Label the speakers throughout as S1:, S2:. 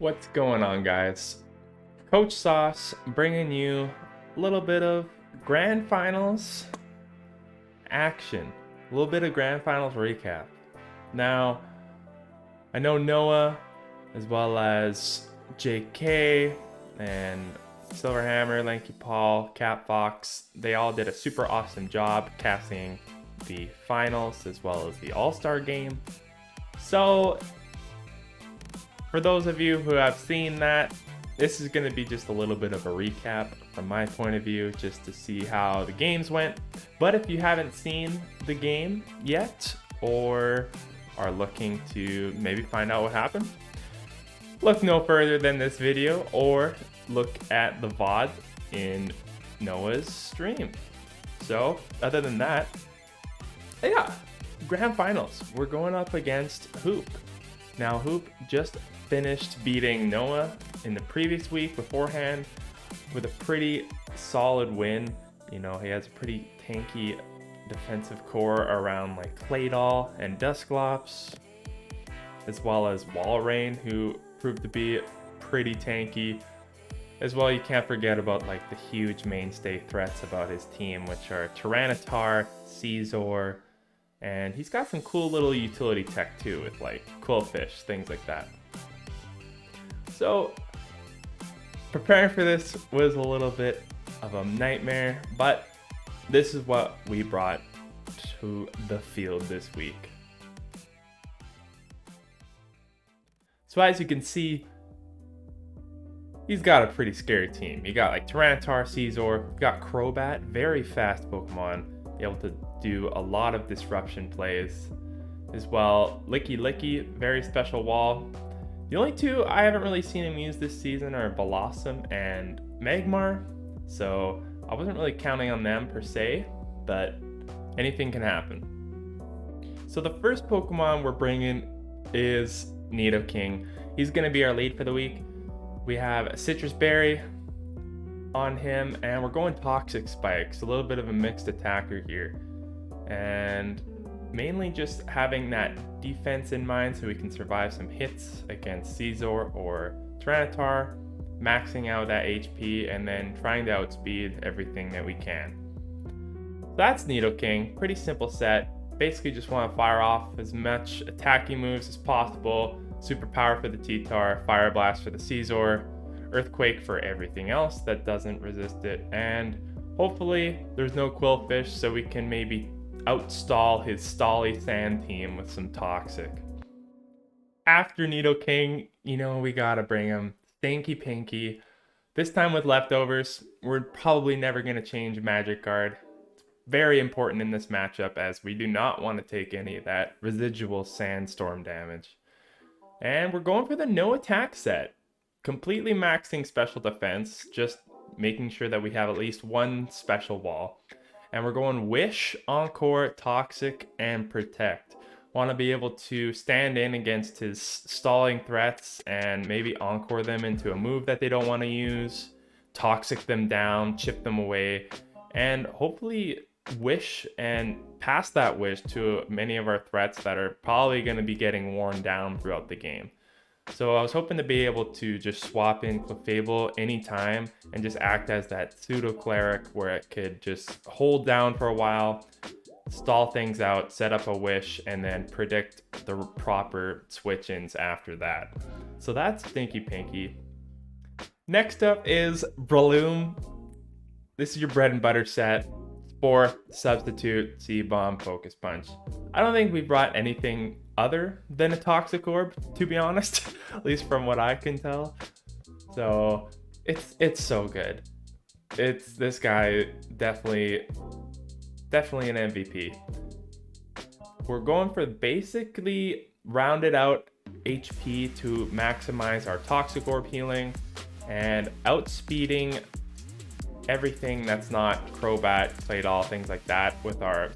S1: What's going on, guys? Coach Sauce bringing you a little bit of grand finals action, a little bit of grand finals recap. Now, I know Noah, as well as Jkkayy and Silverhammer, Lanky Paul, Cat Fox, they all did a super awesome job casting the finals as well as the All-Star game. So, for those of you who have seen that, this is going to be just a little bit of a recap from my point of view, just to see how the games went. But if you haven't seen the game yet, or are looking to maybe find out what happened, look no further than this video, or look at the VOD in Noah's stream. So, other than that, yeah, grand finals. We're going up against Hoop. Now, Hoop just finished beating Noah in the previous week beforehand with a pretty solid win. You know, he has a pretty tanky defensive core around like E-Dahl and Dusclops, as well as Walrein, who proved to be pretty tanky. As well, you can't forget about like the huge mainstay threats about his team, which are Tyranitar, Caesar, and he's got some cool little utility tech too with like Quillfish, things like that. So preparing for this was a little bit of a nightmare, but this is what we brought to the field this week. So as you can see, he's got a pretty scary team. You got like Tyranitar, Caesar, you got Crobat, very fast Pokemon, able to do a lot of disruption plays. As well, Licky, very special wall. The only two I haven't really seen him use this season are Blossom and Magmar, so I wasn't really counting on them per se, but anything can happen. So the first Pokemon we're bringing is Nidoking. He's going to be our lead for the week. We have a Citrus Berry on him, and we're going Toxic Spikes, a little bit of a mixed attacker here. And mainly just having that defense in mind so we can survive some hits against Caesar or Tyranitar, maxing out that HP, and then trying to outspeed everything that we can. So that's Nidoking, pretty simple set. Basically just want to fire off as much attacking moves as possible. Super Power for the T-Tar, Fire Blast for the Caesar, Earthquake for everything else that doesn't resist it, and hopefully there's no Quillfish so we can maybe outstall his Stally Sand team with some Toxic. After Nidoking, you know, we gotta bring him Stinky Pinky. This time with leftovers. We're probably never gonna change Magic Guard. It's very important in this matchup as we do not want to take any of that residual Sandstorm damage. And we're going for the no attack set. Completely maxing special defense, just making sure that we have at least one special wall. And we're going Wish, Encore, Toxic, and Protect. Want to be able to stand in against his stalling threats and maybe Encore them into a move that they don't want to use, Toxic them down, chip them away, and hopefully Wish and pass that Wish to many of our threats that are probably going to be getting worn down throughout the game. So I was hoping to be able to just swap in Clefable anytime and just act as that pseudo cleric where it could just hold down for a while, stall things out, set up a Wish, and then predict the proper switch-ins after that. So that's Stinky Pinky. Next up is Breloom. This is your bread and butter set. Spore, Substitute, C-Bomb, Focus Punch. I don't think we brought anything other than a Toxic Orb, to be honest, at least from what I can tell. So it's so good. It's this guy definitely an MVP. We're going for basically rounded out HP to maximize our Toxic Orb healing and outspeeding everything that's not Crobat, E-Dahl, things like that with our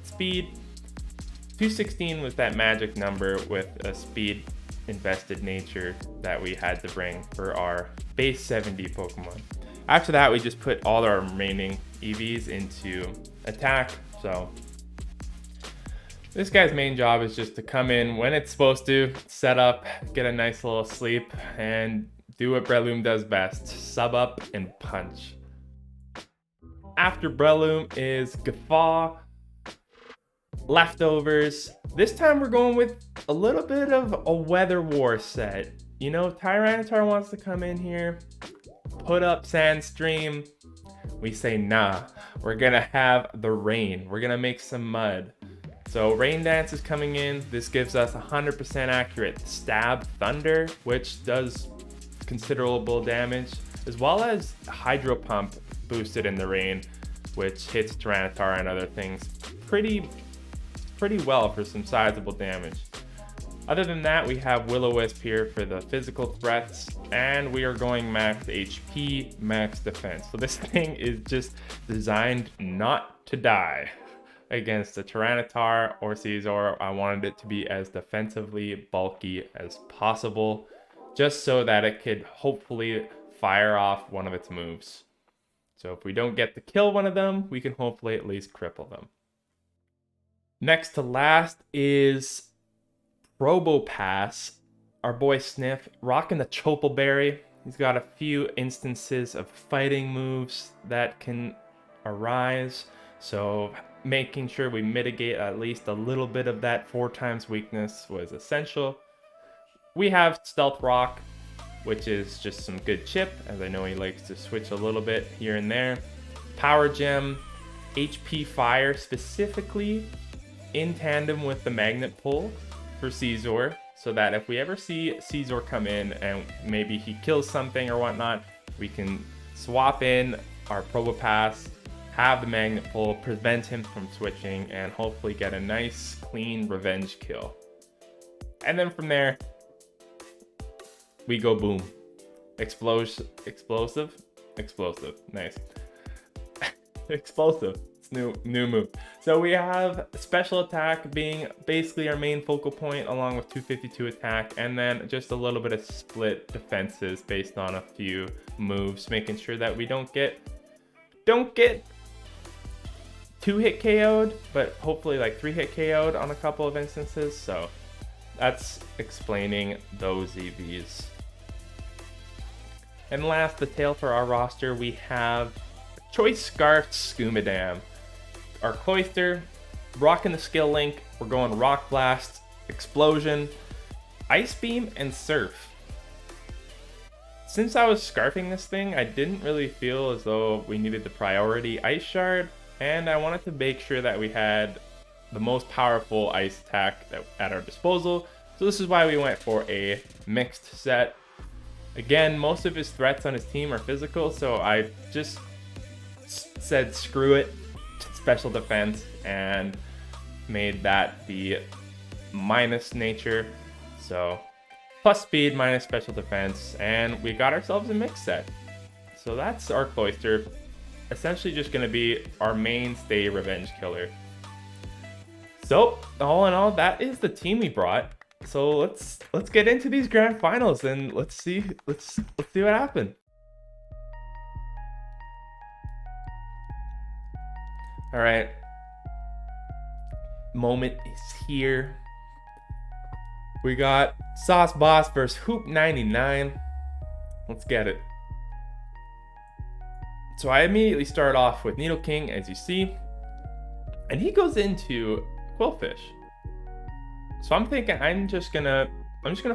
S1: speed. 216 was that magic number with a speed invested nature that we had to bring for our base 70 Pokemon. After that, we just put all our remaining EVs into attack. So This guy's main job is just to come in when it's supposed to, set up, get a nice little sleep, and do what Breloom does best, sub up and punch. After Breloom is Guffaw, Leftovers. This time we're going with a little bit of a Weather War set. You know, Tyranitar wants to come in here, put up Sandstream. We say, nah, we're gonna have the rain. We're gonna make some mud. So Rain Dance is coming in. This gives us 100% accurate Stab Thunder, which does considerable damage, as well as Hydro Pump boosted in the rain, which hits Tyranitar and other things pretty well for some sizable damage. Other than that, we have Will-O-Wisp here for the physical threats, and we are going max HP, max defense. So this thing is just designed not to die against a Tyranitar or Scizor. I wanted it to be as defensively bulky as possible, just so that it could hopefully fire off one of its moves. So if we don't get to kill one of them, we can hopefully at least cripple them. Next to last is Probopass, our boy Sniff, rocking the Chople Berry. He's got a few instances of fighting moves that can arise, so making sure we mitigate at least a little bit of that 4x weakness was essential. We have Stealth Rock, which is just some good chip, as I know he likes to switch a little bit here and there. Power Gem, HP Fire, specifically in tandem with the Magnet Pull for Scizor, so that if we ever see Scizor come in and maybe he kills something or whatnot, we can swap in our Probopass, have the Magnet Pull, prevent him from switching, and hopefully get a nice, clean revenge kill. And then from there, we go boom. Explosive, nice. Explosive. New move. So we have special attack being basically our main focal point, along with 252 attack, and then just a little bit of split defenses based on a few moves, making sure that we don't get 2-hit KO'd, but hopefully like 3-hit KO'd on a couple of instances. So that's explaining those EVs. And last, the tail for our roster, we have Choice Scarfed Scoomadam. Our Cloyster, rocking the skill link. We're going Rock Blast, Explosion, Ice Beam, and Surf. Since I was scarfing this thing, I didn't really feel as though we needed the priority Ice Shard, and I wanted to make sure that we had the most powerful ice attack at our disposal. So this is why we went for a mixed set. Again, most of his threats on his team are physical, so I just said screw it, special defense, and made that the minus nature. So plus speed minus special defense, and we got ourselves a mix set. So that's our Cloyster, essentially just going to be our mainstay revenge killer. So all in all, that is the team we brought. So let's get into these grand finals and let's see what happened. All right, moment is here. We got Sauce Boss versus Hoop 99. Let's get it. So I immediately start off with Needle King, as you see, and he goes into Quillfish. So I'm thinking I'm just gonna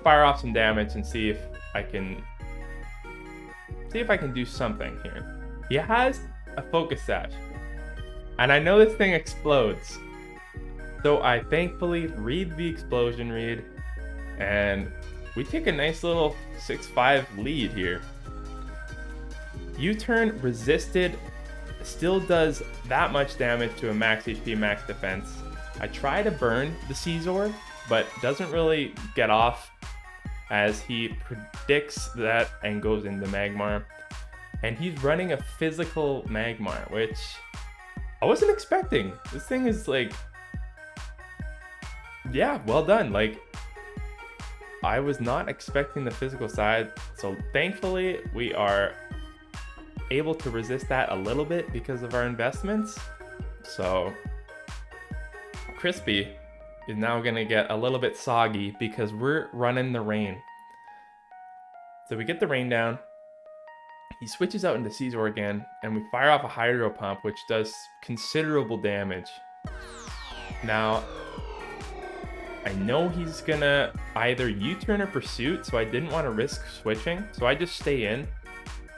S1: fire off some damage and see if I can do something here. He has a Focus Sash, and I know this thing explodes. So I thankfully read the explosion read, and we take a nice little 6-5 lead here. U-turn resisted still does that much damage to a max HP, max defense. I try to burn the Scizor, but doesn't really get off as he predicts that and goes into Magmar. And he's running a physical Magmar, which I wasn't expecting. This thing is like, yeah, well done. Like, I was not expecting the physical side. So thankfully we are able to resist that a little bit because of our investments. So Crispy is now gonna get a little bit soggy because we're running the rain. So we get the rain down. He switches out into Caesar again, and we fire off a hydro pump, which does considerable damage. Now, I know he's gonna either U-turn or pursuit, so I didn't want to risk switching. So I just stay in,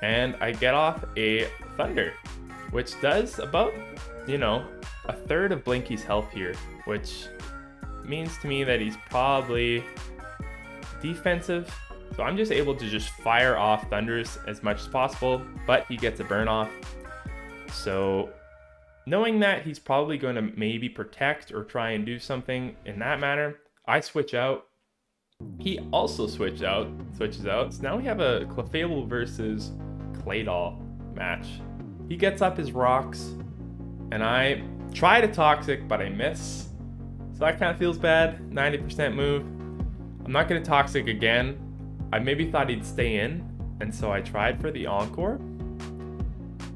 S1: and I get off a Thunder, which does about, you know, a third of Blinky's health here, which means to me that he's probably defensive. So I'm just able to just fire off Thunders as much as possible, but he gets a burn off. So knowing that he's probably going to maybe protect or try and do something in that manner, I switch out. He also switches out. So now we have a Clefable versus E-Dahl match. He gets up his rocks, and I try to Toxic, but I miss. So that kind of feels bad. 90% move. I'm not going to Toxic again. I maybe thought he'd stay in, and so I tried for the Encore,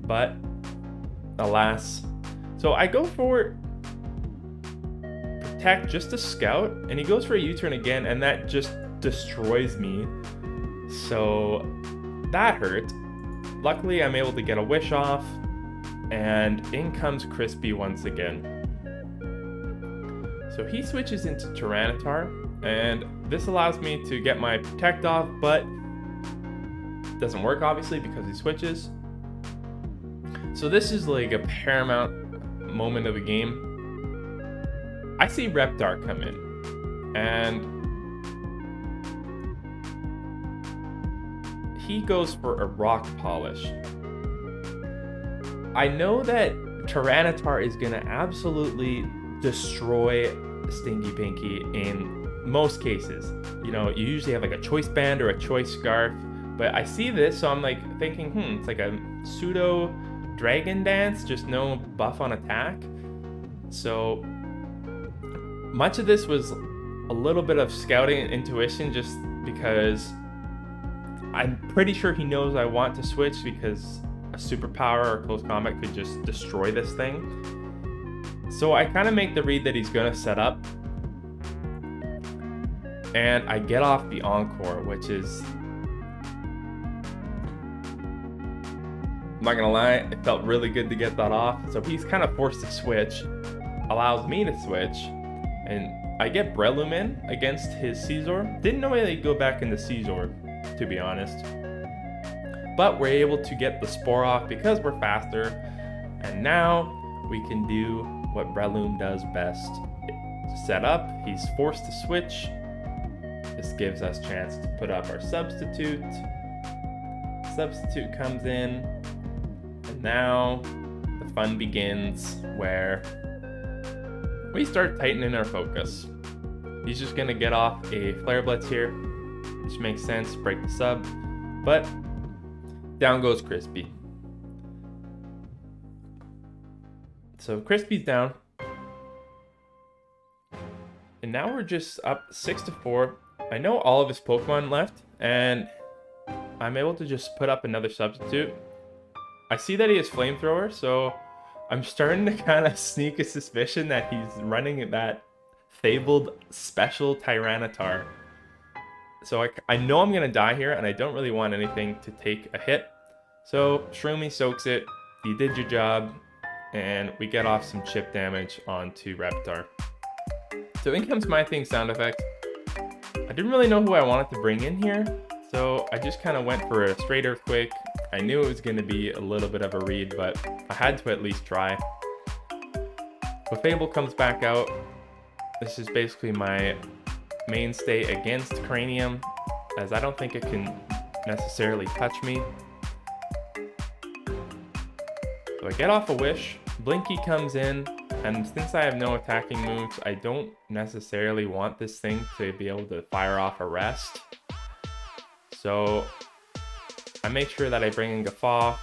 S1: but alas. So I go for Protect just to scout, and he goes for a U-turn again, and that just destroys me. So that hurt. Luckily, I'm able to get a Wish off, and in comes Crispy once again. So he switches into Tyranitar, and this allows me to get my Protect off, but doesn't work obviously because he switches. So this is like a paramount moment of the game. I see Reptar come in, and he goes for a Rock Polish. I know that Tyranitar is gonna absolutely destroy Stinky Pinky in most cases. You know, you usually have like a Choice Band or a Choice Scarf, but I see this, so I'm like thinking, it's like a pseudo Dragon Dance, just no buff on attack. So much of this was a little bit of scouting and intuition, just because I'm pretty sure he knows I want to switch, because a superpower or close combat could just destroy this thing. So I kind of make the read that he's gonna set up, and I get off the Encore, which is, I'm not gonna lie, it felt really good to get that off. So he's kind of forced to switch, allows me to switch, and I get Breloom in against his Caesar. Didn't know he'd go back into Caesar, to be honest. But we're able to get the Spore off because we're faster, and now we can do what Breloom does best. Set up, he's forced to switch. This gives us a chance to put up our Substitute. Substitute comes in, and now the fun begins, where we start tightening our focus. He's just gonna get off a Flare Blitz here, which makes sense, break the sub, but down goes Crispy. So Crispy's down, and now we're just up 6-4. I know all of his Pokemon left, and I'm able to just put up another Substitute. I see that he has Flamethrower, so I'm starting to kind of sneak a suspicion that he's running that fabled special Tyranitar. So I know I'm going to die here, and I don't really want anything to take a hit. So Shroomy soaks it. You did your job, and we get off some chip damage onto Reptar. So in comes my thing sound effect. I didn't really know who I wanted to bring in here, so I just kind of went for a straight Earthquake. I knew it was going to be a little bit of a read, but I had to at least try. Clefable comes back out. This is basically my mainstay against Cranium, as I don't think it can necessarily touch me. So I get off a Wish. Blinky comes in, and since I have no attacking moves, I don't necessarily want this thing to be able to fire off a Rest. So I make sure that I bring in Guffaw,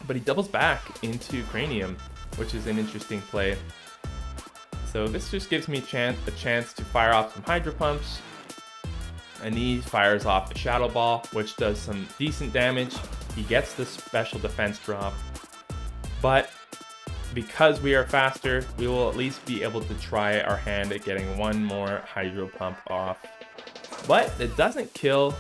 S1: but he doubles back into Cranium, which is an interesting play. So this just gives me a chance to fire off some Hydro Pumps, and he fires off a Shadow Ball, which does some decent damage. He gets the special defense drop, but because we are faster, we will at least be able to try our hand at getting one more Hydro Pump off. But it doesn't kill,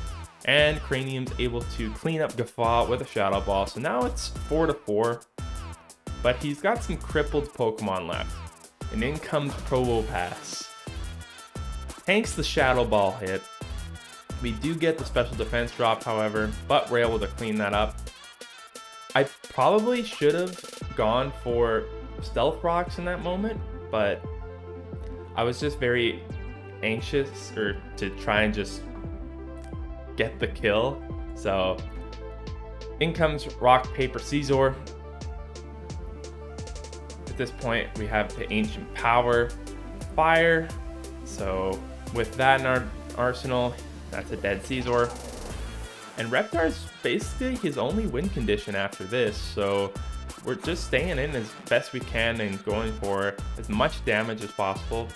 S1: and Cranium's able to clean up Guffaw with a Shadow Ball. So now it's 4-4, but he's got some crippled Pokemon left. And in comes Probopass. Tanks the Shadow Ball hit. We do get the special defense drop, however, but we're able to clean that up. I probably should have gone for Stealth Rocks in that moment, but I was just very anxious to try and just get the kill. So in comes Rock, Paper, Scizor. At this point, we have the Ancient Power, Fire. So with that in our arsenal, that's a dead Scizor. And Reptar's basically his only win condition after this, so we're just staying in as best we can and going for as much damage as possible.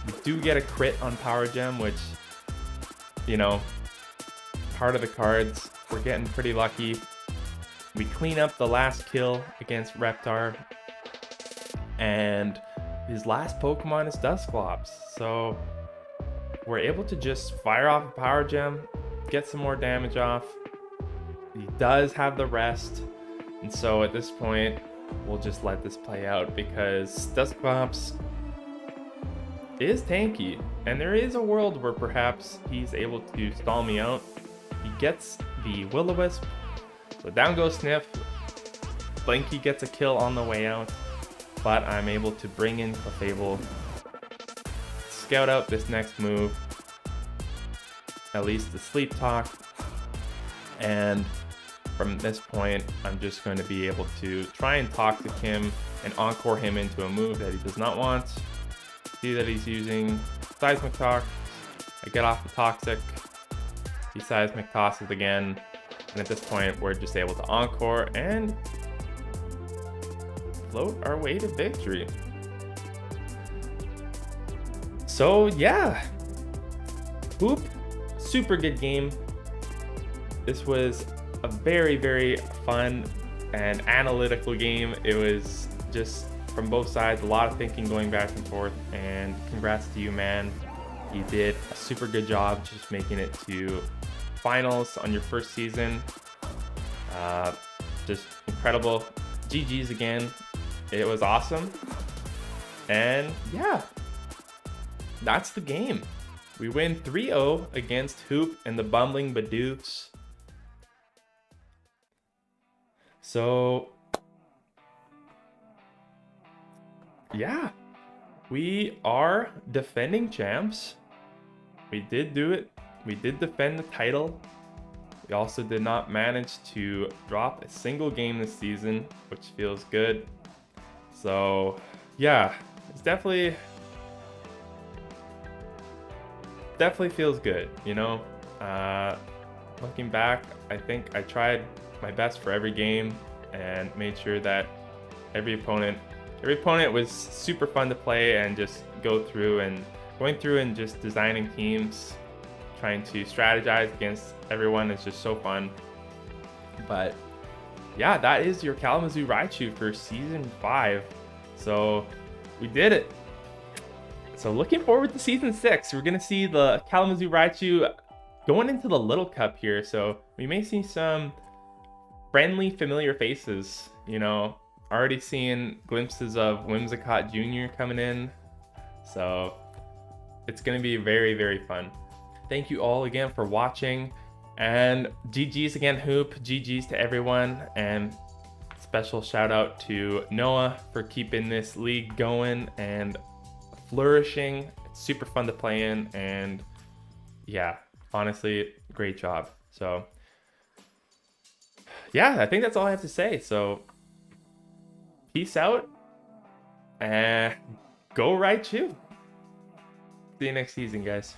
S1: We do get a crit on Power Gem, which, you know, part of the cards. We're getting pretty lucky. We clean up the last kill against Reptar, and his last Pokemon is Dusclops, so we're able to just fire off a Power Gem, get some more damage off. He does have the rest, and so at this point we'll just let this play out because Dusclops is tanky, and there is a world where perhaps he's able to stall me out. He gets the Will-O-Wisp, so down goes Sniff. Lanky gets a kill on the way out, but I'm able to bring in Clefable, scout out this next move, at least the Sleep Talk, and from this point I'm just going to be able to try and Toxic him and Encore him into a move that he does not want. See that he's using Seismic Toss. I get off the Toxic, he Seismic Tosses again, and at this point we're just able to Encore and float our way to victory. So yeah, Hoop, super good game. This was a very, very fun and analytical game. It was just from both sides, a lot of thinking going back and forth, and congrats to you, man. You did a super good job just making it to finals on your first season. Just incredible. GG's again. It was awesome. And yeah, that's the game. We win 3-0 against Hoop and the Bumbling Bidoofs. So yeah, we are defending champs. We did do it. We did defend the title. We also did not manage to drop a single game this season, which feels good. So yeah, it's definitely feels good, you know. Looking back, I think I tried my best for every game and made sure that every opponent was super fun to play and just going through and just designing teams, trying to strategize against everyone is just so fun. But yeah, that is your Kalamazoo Raichu for season 5. So we did it. So looking forward to season 6. We're gonna see the Kalamazoo Raichu going into the Little Cup here. So we may see some friendly, familiar faces. You know, already seeing glimpses of Whimsicott Jr. coming in. So it's gonna be very, very fun. Thank you all again for watching, and GG's again, Hoop. GG's to everyone, and special shout out to Noah for keeping this league going and flourishing. It's super fun to play in, and yeah, honestly, great job. So yeah, I think that's all I have to say. So peace out and go Raichu. See you next season, guys.